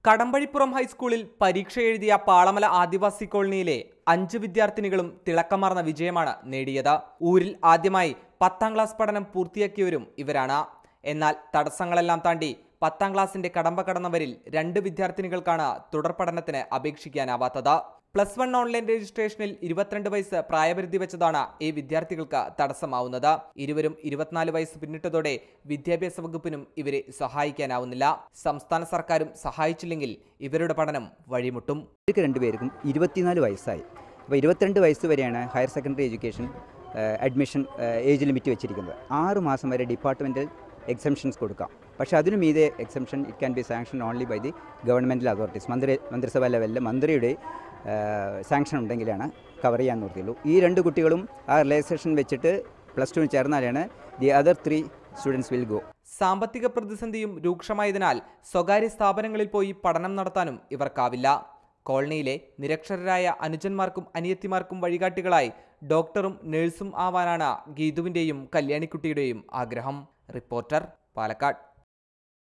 കടമ്പഴിപ്പുറം ഹൈസ്കൂളിൽ പരീക്ഷ എഴുതിയ പാളമല ആദിവാസി കോളനിയിലെ 5 വിദ്യാർത്ഥിനികളും തിളക്കമാർന്ന വിജയമാണ് നേടിയത്. ഊരിൽ ആദ്യമായി 10ാം ക്ലാസ് പഠനം പൂർത്തിയാക്കിയവരും ഇവരാണ്. എന്നാൽ തടസ്സങ്ങളെല്ലാം താണ്ടി 10ാം ക്ലാസിന്റെ കടമ്പ കടന്നവരിൽ 2 വിദ്യാർത്ഥിനികൾക്കാണ് തുടർ പഠനത്തിന് അപേക്ഷിക്കാനാവാത്തത്. +1 ഓൺലൈൻ രജിസ്ട്രേഷനിൽ 22 വയസ്സ് പ്രായപരിധി വെച്ചതാണ് ഈ വിദ്യാർത്ഥികൾക്ക് തടസ്സമാവുന്നത്. ഇരുവരും 24 വയസ്സ് പിന്നിട്ടതോടെ വിദ്യാഭ്യാസ വകുപ്പിനും ഇവരെ സഹായിക്കാനാവുന്നില്ല. സംസ്ഥാന സർക്കാരും സഹായിച്ചില്ലെങ്കിൽ ഇവരുടെ പഠനം വഴിമുട്ടും. രണ്ടുപേർക്കും 24 വയസ്സായി. അപ്പോൾ 22 വയസ്സ് വരെയാണ് higher secondary education admission age limit വെച്ചിരിക്കുന്നത്. 6 മാസം വരെ ഡിപ്പാർട്ട്മെൻറ്റൽ എക്സംഷൻസ് കൊടുക്കാം. പക്ഷേ അതിനു മീതെ exemption it can be sanction only by the governmental authorities. മന്ത്രിസഭാ ലെവലിൽ മന്ത്രിയുടെ സാങ്ഷൻ ഉണ്ടെങ്കിലാണ് കവർ ചെയ്യാൻ നിർത്തിയുള്ളൂ. ഈ 2 കുട്ടികളും ആ റിലാക്സേഷൻ വെച്ചിട്ട് +2 ചേർന്നാലാണ് the other 3 students will go. സാമ്പത്തിക പ്രതിസന്ധിയും രൂക്ഷമായതിനാൽ സ്വകാര്യ സ്ഥാപനങ്ങളിൽ പോയി പഠനം നടത്താനും ഇവർക്കാവില്ല. കോളനിയിലെ നിരക്ഷരരായ അനുജന്മാർക്കും അനിയത്തിമാർക്കും വഴികാട്ടികളായി ഡോക്ടറും നഴ്സും ആവാനാണ് ഗീതുവിൻ്റെയും കല്യാണിക്കുട്ടിയുടെയും ആഗ്രഹം. റിപ്പോർട്ടർ, പാലക്കാട്.